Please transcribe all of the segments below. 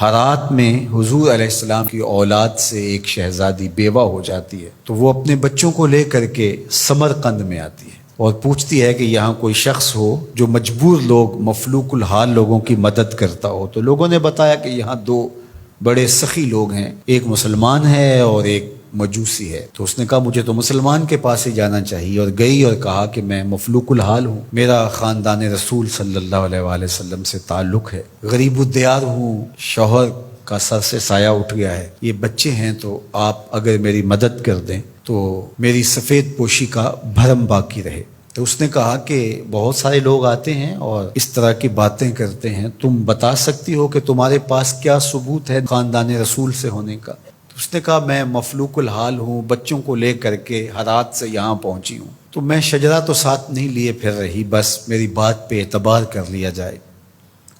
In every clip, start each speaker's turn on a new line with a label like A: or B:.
A: ہرات میں حضور علیہ السلام کی اولاد سے ایک شہزادی بیوہ ہو جاتی ہے، تو وہ اپنے بچوں کو لے کر کے سمرقند میں آتی ہے اور پوچھتی ہے کہ یہاں کوئی شخص ہو جو مجبور لوگ، مفلوک الحال لوگوں کی مدد کرتا ہو۔ تو لوگوں نے بتایا کہ یہاں دو بڑے سخی لوگ ہیں، ایک مسلمان ہے اور ایک مجوسی ہے۔ تو اس نے کہا مجھے تو مسلمان کے پاس ہی جانا چاہیے، اور گئی اور کہا کہ میں مفلوک الحال ہوں، میرا خاندان رسول صلی اللہ علیہ وآلہ وسلم سے تعلق ہے، غریب الدیار ہوں، شوہر کا سر سے سایہ اٹھ گیا ہے، یہ بچے ہیں، تو آپ اگر میری مدد کر دیں تو میری سفید پوشی کا بھرم باقی رہے۔ تو اس نے کہا کہ بہت سارے لوگ آتے ہیں اور اس طرح کی باتیں کرتے ہیں، تم بتا سکتی ہو کہ تمہارے پاس کیا ثبوت ہے خاندان رسول سے ہونے کا؟ تو اس نے کہا میں مفلوک الحال ہوں، بچوں کو لے کر کے ہرات سے یہاں پہنچی ہوں، تو میں شجرہ تو ساتھ نہیں لیے پھر رہی، بس میری بات پہ اعتبار کر لیا جائے۔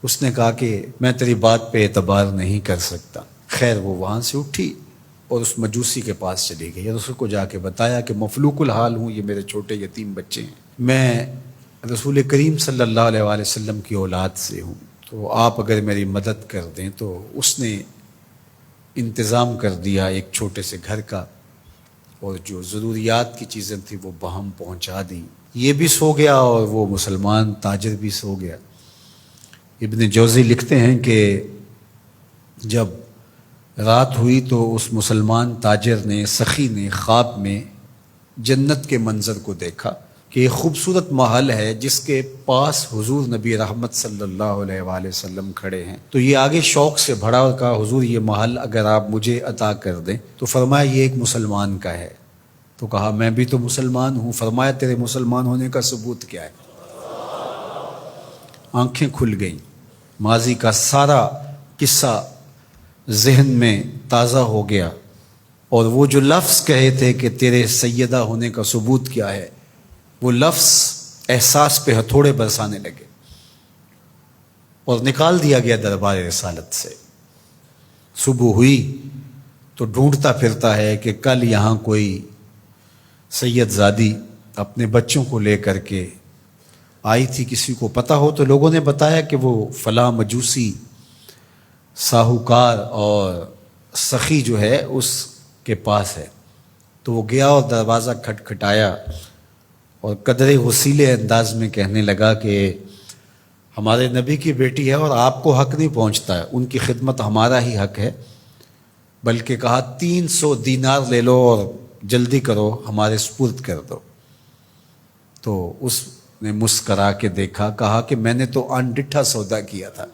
A: اس نے کہا کہ میں تیری بات پہ اعتبار نہیں کر سکتا۔ خیر وہ وہاں سے اٹھی اور اس مجوسی کے پاس چلی گئی اور اس کو جا کے بتایا کہ مفلوک الحال ہوں، یہ میرے چھوٹے یتیم بچے ہیں، میں رسول کریم صلی اللہ علیہ وآلہ وسلم کی اولاد سے ہوں، تو آپ اگر میری مدد کر دیں۔ تو اس نے انتظام کر دیا ایک چھوٹے سے گھر کا، اور جو ضروریات کی چیزیں تھیں وہ باہم پہنچا دیں۔ یہ بھی سو گیا اور وہ مسلمان تاجر بھی سو گیا۔ ابن جوزی لکھتے ہیں کہ جب رات ہوئی تو اس مسلمان تاجر نے، سخی نے، خواب میں جنت کے منظر کو دیکھا کہ ایک خوبصورت محل ہے جس کے پاس حضور نبی رحمت صلی اللہ علیہ وآلہ وسلم کھڑے ہیں۔ تو یہ آگے شوق سے بھرا اور کہا حضور یہ محل اگر آپ مجھے عطا کر دیں۔ تو فرمایا یہ ایک مسلمان کا ہے۔ تو کہا میں بھی تو مسلمان ہوں۔ فرمایا تیرے مسلمان ہونے کا ثبوت کیا ہے؟ آنکھیں کھل گئیں، ماضی کا سارا قصہ ذہن میں تازہ ہو گیا، اور وہ جو لفظ کہے تھے کہ تیرے سیدہ ہونے کا ثبوت کیا ہے، وہ لفظ احساس پہ ہتھوڑے برسانے لگے اور نکال دیا گیا دربار رسالت سے۔ صبح ہوئی تو ڈھونڈتا پھرتا ہے کہ کل یہاں کوئی سید زادی اپنے بچوں کو لے کر کے آئی تھی، کسی کو پتہ ہو تو لوگوں نے بتایا کہ وہ فلاں مجوسی ساہوکار اور سخی جو ہے اس کے پاس ہے۔ تو وہ گیا اور دروازہ کھٹکھٹایا اور قدرے غسیلے انداز میں کہنے لگا کہ ہمارے نبی کی بیٹی ہے اور آپ کو حق نہیں پہنچتا ہے، ان کی خدمت ہمارا ہی حق ہے، بلکہ کہا 300 دینار لے لو اور جلدی کرو ہمارے سپرد کر دو۔ تو اس نے مسکرا کے دیکھا، کہا کہ میں نے تو انڈٹھا سودا کیا تھا،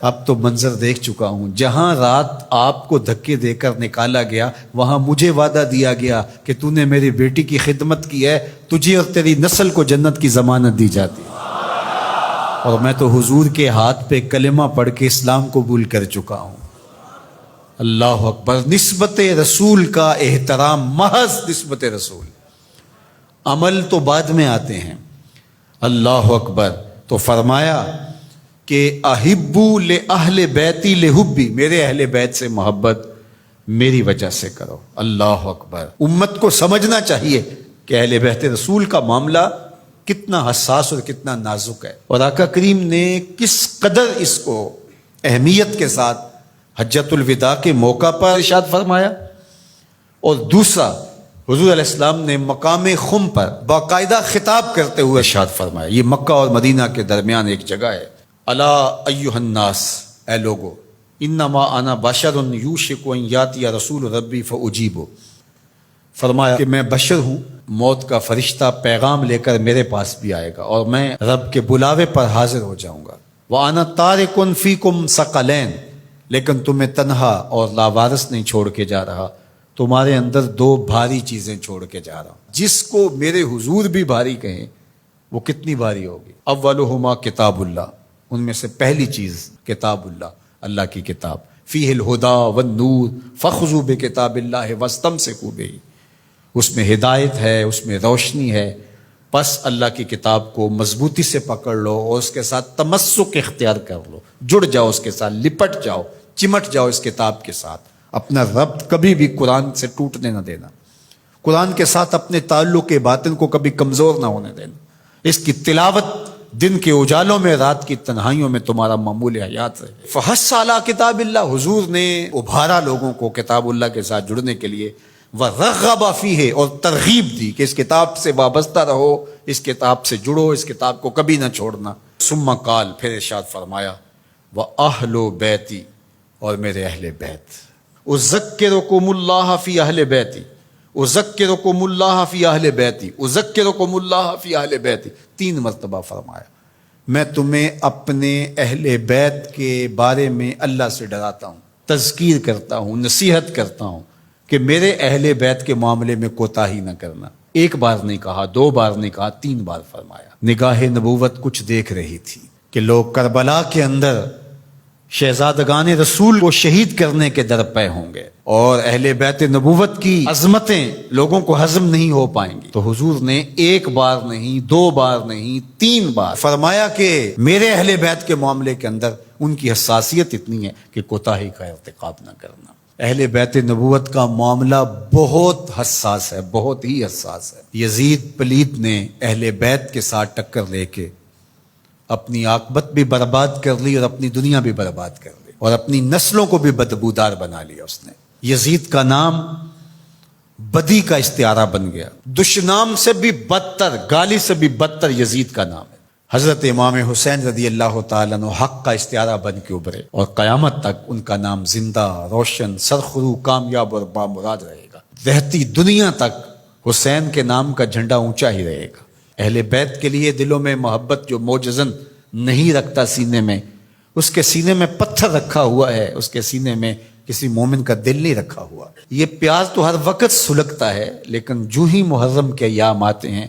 A: اب تو منظر دیکھ چکا ہوں، جہاں رات آپ کو دھکے دے کر نکالا گیا وہاں مجھے وعدہ دیا گیا کہ تو نے میری بیٹی کی خدمت کی ہے، تجھے اور تیری نسل کو جنت کی ضمانت دی جاتی ہے، اور میں تو حضور کے ہاتھ پہ کلمہ پڑھ کے اسلام قبول کر چکا ہوں۔ اللہ اکبر۔ نسبت رسول کا احترام، محض نسبت رسول، عمل تو بعد میں آتے ہیں۔ اللہ اکبر۔ تو فرمایا کہ احبو لأہل بیتی لحبی، میرے اہل بیت سے محبت میری وجہ سے کرو۔ اللہ اکبر۔ امت کو سمجھنا چاہیے کہ اہل بیت رسول کا معاملہ کتنا حساس اور کتنا نازک ہے، اور آقا کریم نے کس قدر اس کو اہمیت کے ساتھ حجۃ الوداع کے موقع پر ارشاد فرمایا، اور دوسرا حضور علیہ السلام نے مقام خم پر باقاعدہ خطاب کرتے ہوئے ارشاد فرمایا۔ یہ مکہ اور مدینہ کے درمیان ایک جگہ ہے۔ الا ایھا الناس، اے لوگو، انما انا بشر یوشک ان یاتی رسول ربی فاجیب، فرمایا کہ میں بشر ہوں، موت کا فرشتہ پیغام لے کر میرے پاس بھی آئے گا اور میں رب کے بلاوے پر حاضر ہو جاؤں گا۔ وانا تارک فیکم ثقلین، لیکن تمہیں تنہا اور لاوارث نہیں چھوڑ کے جا رہا، تمہارے اندر دو بھاری چیزیں چھوڑ کے جا رہا ہوں، جس کو میرے حضور بھی بھاری کہیں وہ کتنی بھاری ہوگی۔ اولہما کتاب اللہ، ان میں سے پہلی چیز کتاب اللہ، اللہ کی کتاب، فیہ الہدی والنور فخذوا بکتاب اللہ واستمسکوا بہ، اس میں ہدایت ہے، اس میں روشنی ہے، پس اللہ کی کتاب کو مضبوطی سے پکڑ لو اور اس کے ساتھ تمسک اختیار کر لو، جڑ جاؤ اس کے ساتھ، لپٹ جاؤ، چمٹ جاؤ اس کتاب کے ساتھ، اپنا ربط کبھی بھی قرآن سے ٹوٹنے نہ دینا، قرآن کے ساتھ اپنے تعلق باطن کو کبھی کمزور نہ ہونے دینا، اس کی تلاوت دن کے اجالوں میں رات کی تنہائیوں میں تمہارا معمول حیات رہے۔ فحث علی کتاب اللہ، حضور نے ابھارا لوگوں کو کتاب اللہ کے ساتھ جڑنے کے لیے، وَرَغَّبَ فِيهِ، اور ترغیب دی کہ اس کتاب سے وابستہ رہو، اس کتاب سے جڑو، اس کتاب کو کبھی نہ چھوڑنا۔ ثم قال، پھر ارشاد فرمایا، وَأَهْلُ بَيْتِي، اور میرے اہل بیت، اذکرکم اللہ فی اہل بیتی، اذکرکم اللہ فی اہل بیتی، اذکرکم اللہ فی اہل بیتی، 3 مرتبہ فرمایا، میں تمہیں اپنے اہل بیت کے بارے میں اللہ سے ڈراتا ہوں، تذکیر کرتا ہوں، نصیحت کرتا ہوں کہ میرے اہل بیت کے معاملے میں کوتاہی نہ کرنا۔ 1 بار نہیں کہا، 2 بار نہیں کہا، 3 بار فرمایا۔ نگاہ نبوت کچھ دیکھ رہی تھی کہ لوگ کربلا کے اندر شہزادگان رسول کو شہید کرنے کے درپے ہوں گے، اور اہل بیت نبوت کی عظمتیں لوگوں کو ہضم نہیں ہو پائیں گی، تو حضور نے 1 بار نہیں، 2 بار نہیں، 3 بار فرمایا کہ میرے اہل بیت کے معاملے کے اندر ان کی حساسیت اتنی ہے کہ کوتاہی کا ارتکاب نہ کرنا۔ اہل بیت نبوت کا معاملہ بہت حساس ہے، بہت ہی حساس ہے۔ یزید پلیت نے اہل بیت کے ساتھ ٹکر لے کے اپنی عاقبت بھی برباد کر لی، اور اپنی دنیا بھی برباد کر لی، اور اپنی نسلوں کو بھی بدبودار بنا لیا اس نے۔ یزید کا نام بدی کا استعارہ بن گیا، دشنام سے بھی بدتر، گالی سے بھی بدتر یزید کا نام ہے۔ حضرت امام حسین رضی اللہ تعالیٰ عنہ حق کا استعارہ بن کے ابھرے، اور قیامت تک ان کا نام زندہ، روشن، سرخرو، کامیاب اور بامراد رہے گا۔ رہتی دنیا تک حسین کے نام کا جھنڈا اونچا ہی رہے گا۔ اہل بیت کے لیے دلوں میں محبت جو موجزن نہیں رکھتا سینے میں، اس کے سینے میں پتھر رکھا ہوا ہے، اس کے سینے میں کسی مومن کا دل نہیں رکھا ہوا۔ یہ پیاز تو ہر وقت سلگتا ہے، لیکن جو ہی محرم کے ایام آتے ہیں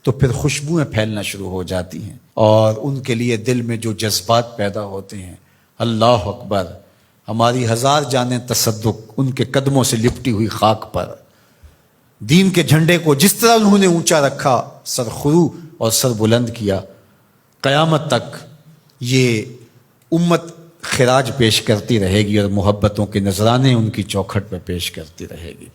A: تو پھر خوشبوئیں پھیلنا شروع ہو جاتی ہیں، اور ان کے لیے دل میں جو جذبات پیدا ہوتے ہیں، اللہ اکبر، ہماری 1000 جانیں تصدق ان کے قدموں سے لپٹی ہوئی خاک پر۔ دین کے جھنڈے کو جس طرح انہوں نے اونچا رکھا، سرخرو اور سر بلند کیا، قیامت تک یہ امت خراج پیش کرتی رہے گی، اور محبتوں کے نذرانے ان کی چوکھٹ پہ پیش کرتی رہے گی۔